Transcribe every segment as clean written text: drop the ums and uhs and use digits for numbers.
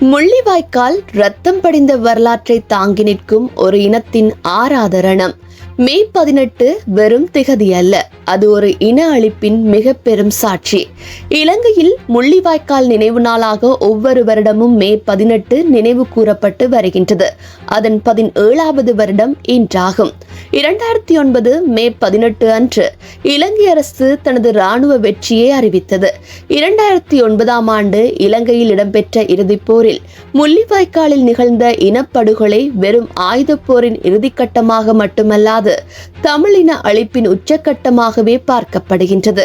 முள்ளிவாய்க்கால் ரத்தம் படிந்த வரலாற்றை தாங்கி நிற்கும் ஒரு இனத்தின் ஆராதரணம். மே 18 வெறும் திகதி அல்ல, அது ஒரு இன அழிப்பின் மிக பெரும் சாட்சி. இலங்கையில் முள்ளிவாய்க்கால் நினைவு நாளாக ஒவ்வொரு வருடமும் மே 18 நினைவு கூறப்பட்டு வருகின்றது. அதன் 17வது வருடம் இன்றாகும். 2009 மே 18 அன்று இலங்கை அரசு தனது இராணுவ வெற்றியை அறிவித்தது. 2009ஆம் ஆண்டு இலங்கையில் இடம்பெற்ற இறுதிப் போரில் முள்ளிவாய்க்காலில் நிகழ்ந்த இனப்படுகொலை வெறும் ஆயுதப் போரின் இறுதிக்கட்டமாக மட்டுமல்லாது தமிழின அழிப்பின் உச்சக்கட்டமாகவே பார்க்கப்படுகின்றது.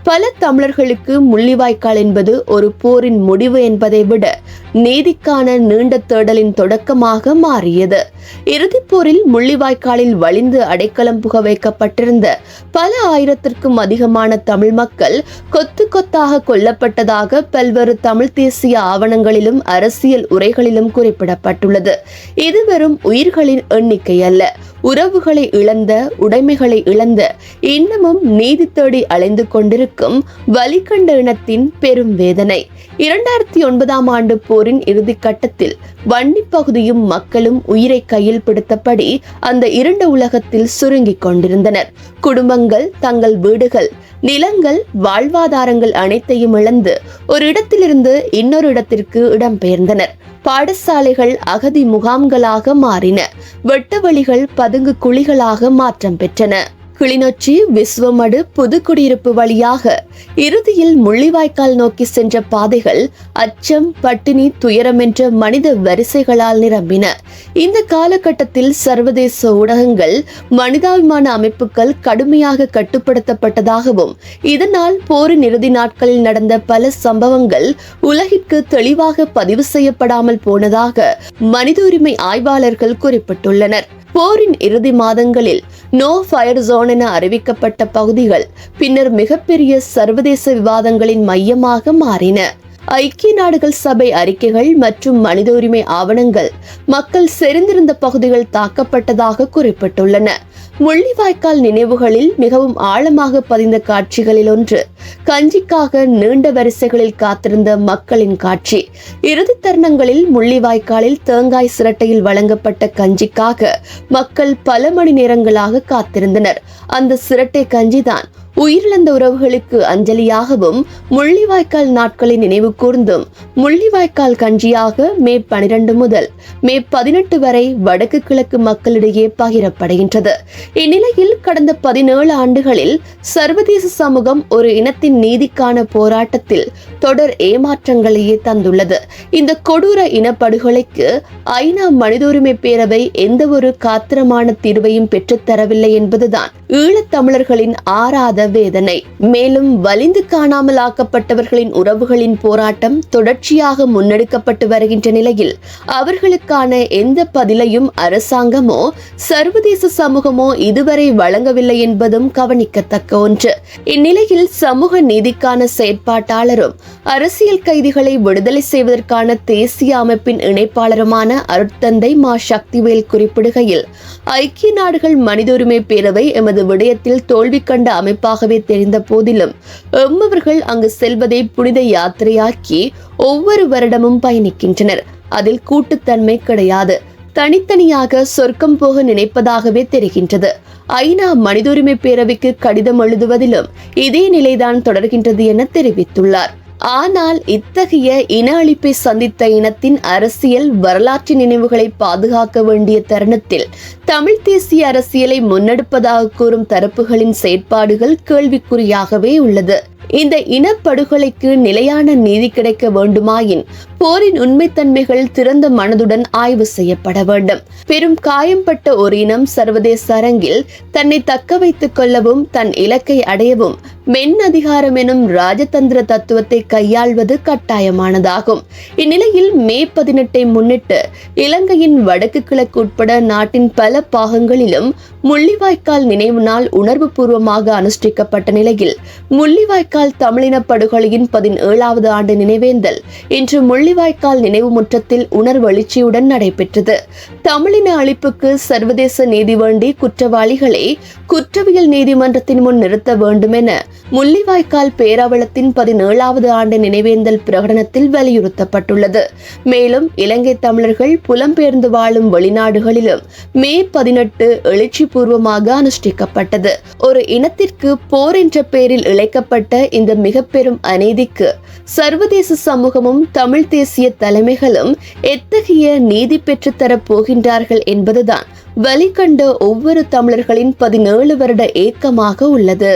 பல தமிழர்களுக்கு முள்ளிவாய்க்கால் என்பது ஒரு போரின் முடிவு என்பதை விட நீதிக்கான நீண்ட தேடலின் தொடக்கமாக மாறியது. இறுதிப் போரில் முள்ளிவாய்க்காலில் வலிந்து அடைக்கலம் புக வைக்கப்பட்டிருந்த பல ஆயிரத்திற்கும் அதிகமான தமிழ் மக்கள் கொத்து கொத்தாக கொல்லப்பட்டதாக பல்வேறு தமிழ் தேசிய ஆவணங்களிலும் அரசியல் உரைகளிலும் குறிப்பிடப்பட்டுள்ளது. இது வெறும் உயிர்களின் எண்ணிக்கை அல்ல, உறவுகளை இழந்த, உடைமைகளை இழந்த, இன்னமும் நீதி தேடி அலைந்து கொண்டிருக்கும் வலிகண்ட இனத்தின் பெரும் வேதனை. 2009ஆம் ஆண்டு போரின் இறுதி கட்டத்தில் வன்னி பகுதியும் மக்களும் உயிரை கையில் பிடித்தபடி அந்த இருண்ட உலகத்தில் சுருங்கிக் கொண்டிருந்தனர். குடும்பங்கள், தங்கள் வீடுகள், நிலங்கள், வாழ்வாதாரங்கள் அனைத்தையும் இழந்து ஒரு இடத்திலிருந்து இன்னொரு இடத்திற்கு இடம்பெயர்ந்தனர். பாடசாலைகள் அகதி முகாம்களாக மாறின. வெட்டவெளிகள் பதுங்கு குழிகளாக மாற்றம் பெற்றன. கிளிநொச்சி, விஸ்வமடு, புதுக்குடியிருப்பு வழியாக இறுதியில் முள்ளிவாய்க்கால் நோக்கி சென்ற பாதைகள் அச்சம், பட்டினி, துயரம் என்ற மனித வரிசைகளால் நிரம்பின. இந்த காலகட்டத்தில் சர்வதேச ஊடகங்கள், மனிதாபிமான அமைப்புகள் கடுமையாக கட்டுப்படுத்தப்பட்டதாகவும் இதனால் போரின் இறுதி நாட்களில் நடந்த பல சம்பவங்கள் உலகிற்கு தெளிவாக பதிவு செய்யப்படாமல் போனதாக மனித உரிமை ஆய்வாளர்கள் குறிப்பிட்டுள்ளனர். போரின் இறுதி மாதங்களில் நோ ஃபயர் ஜோன் என அறிவிக்கப்பட்ட பகுதிகள் பின்னர் மிகப்பெரிய சர்வதேச விவாதங்களின் மையமாக மாறின. ஐக்கிய நாடுகள் சபை அறிக்கைகள் மற்றும் மனித உரிமை ஆவணங்கள் மக்கள் செறிந்திருந்த பகுதிகள் தாக்கப்பட்டதாக குறிப்பிட்டுள்ளன. முள்ளிவாய்க்கால் நினைவுகளில் மிகவும் ஆழமாக பதிந்த காட்சிகளில் ஒன்று கஞ்சிக்காக நீண்ட வரிசைகளில் காத்திருந்த மக்களின் காட்சி. இறுதி தருணங்களில் முள்ளிவாய்க்காலில் தேங்காய் சிரட்டையில் வழங்கப்பட்ட கஞ்சிக்காக மக்கள் பல மணி நேரங்களாக காத்திருந்தனர். அந்த சிரட்டை கஞ்சிதான் உயிரிழந்த உறவுகளுக்கு அஞ்சலியாகவும் முள்ளிவாய்க்கால் நாட்களை நினைவு கூர்ந்தும் முள்ளிவாய்க்கால் கஞ்சியாக மே 12 முதல் மே 18 வரை வடக்கு கிழக்கு மக்களிடையே பகிரப்படுகின்றது. இந்நிலையில் கடந்த 17 ஆண்டுகளில் சர்வதேச சமூகம் ஒரு இனத்தின் நீதிக்கான போராட்டத்தில் தொடர் ஏமாற்றங்களையே தந்துள்ளது. இந்த கொடூர இனப்படுகொலைக்கு ஐநா மனித உரிமை பேரவை எந்த ஒரு காத்திரமான தீர்வையும் பெற்றுத்தரவில்லை என்பதுதான் ஈழத்தமிழர்களின் ஆறாத வேதனை. மேலும் வலிந்து காணாமல் ஆக்கப்பட்டவர்களின் உறவுகளின் போராட்டம் தொடர்ச்சியாக முன்னெடுக்கப்பட்டு வருகின்ற நிலையில் அவர்களுக்கான எந்த பதிலையும் அரசாங்கமோ சர்வதேச சமூகமோ இதுவரை வழங்கவில்லை என்பதும் கவனிக்கத்தக்க ஒன்று. இந்நிலையில் சமூக நீதிக்கான செயற்பாட்டாளரும் அரசியல் கைதிகளை விடுதலை செய்வதற்கான தேசிய அமைப்பின் இணைப்பாளருமான அருட்தந்தை மா சக்திவேல் குறிப்பிடுகையில், ஐக்கிய நாடுகள் மனித உரிமை பேரவை எமது விடயத்தில் தோல்வி கண்ட அமைப்பாகவே தெரிந்த போதிலும் எம்மவர்கள் அங்கு செல்வதை புனித யாத்திரையாக்கி ஒவ்வொரு வருடமும் பயணிக்கின்றனர். அதில் கூட்டுத்தன்மை கிடையாது. தனித்தனியாக சொர்க்கம் போக நினைப்பதாகவே தெரிகின்றது. ஐநா மனித உரிமை பேரவைக்கு கடிதம் எழுதுவதிலும் இதே நிலைதான் தொடர்கின்றது என தெரிவித்துள்ளார். ஆனால் இத்தகைய இன அழிப்பை சந்தித்த இனத்தின் அரசியல் வரலாற்று நினைவுகளை பாதுகாக்க வேண்டிய தருணத்தில் தமிழ் தேசிய அரசியலை முன்னெடுப்பதாக கூறும் தரப்புகளின் செயற்பாடுகள் கேள்விக்குறியாகவே உள்ளது. இந்த இனப்படுகொலைக்கு நிலையான நீதி கிடைக்க வேண்டுமாயின் போரின் உண்மைத்தன்மைகள் திறந்த மனதுடன் ஆய்வு செய்யப்பட வேண்டும். பெரும் காயம்பட்ட ஒரு இனம் சர்வதேச அரங்கில் தன்னை தக்க வைத்துக் கொள்ளவும் தன் இலக்கை அடையவும் மென் அதிகாரம் எனும் ராஜதந்திர தத்துவத்தை கையாள்வது கட்டாயமானதாகும். இந்நிலையில் மே 18 முன்னிட்டு இலங்கையின் வடக்கு கிழக்கு உட்பட நாட்டின் பல பாகங்களிலும் முள்ளிவாய்க்கால் நினைவு நாள் உணர்வு பூர்வமாக அனுஷ்டிக்கப்பட்ட நிலையில் முள்ளிவாய்க்கால் தமிழின படுகொலையின் 17வது ஆண்டு நினைவேந்தல் இன்று முள்ளிவாய்க்கால் முள்ளிவாய்க்கால் நினைவு முற்றத்தில் உணர்வெழுச்சியுடன் நடைபெற்றது. தமிழின அழிப்புக்கு சர்வதேச நீதி வேண்டி குற்றவாளிகளை குற்றவியல் நீதிமன்றத்தின் முன் நிறுத்த வேண்டும் என முள்ளிவாய்க்கால் பேராவளத்தின் 17வது ஆண்டு நினைவேந்தல் பிரகடனத்தில் வலியுறுத்தப்பட்டுள்ளது. மேலும் இலங்கை தமிழர்கள் புலம்பெயர்ந்து வாழும் வெளிநாடுகளிலும் மே 18 எழுச்சி பூர்வமாக அனுஷ்டிக்கப்பட்டது. ஒரு இனத்திற்கு போர் என்ற பெயரில் இழைக்கப்பட்ட இந்த மிக பெரும் அநீதிக்கு சர்வதேச சமூகமும் தமிழ் தேசிய தலைமைகளும் எத்தகைய நீதி பெற்றுத்தரப் போகின்றார்கள் என்பதுதான் வலிகண்ட ஒவ்வொரு தமிழர்களின் 17 வருட ஏக்கமாக உள்ளது.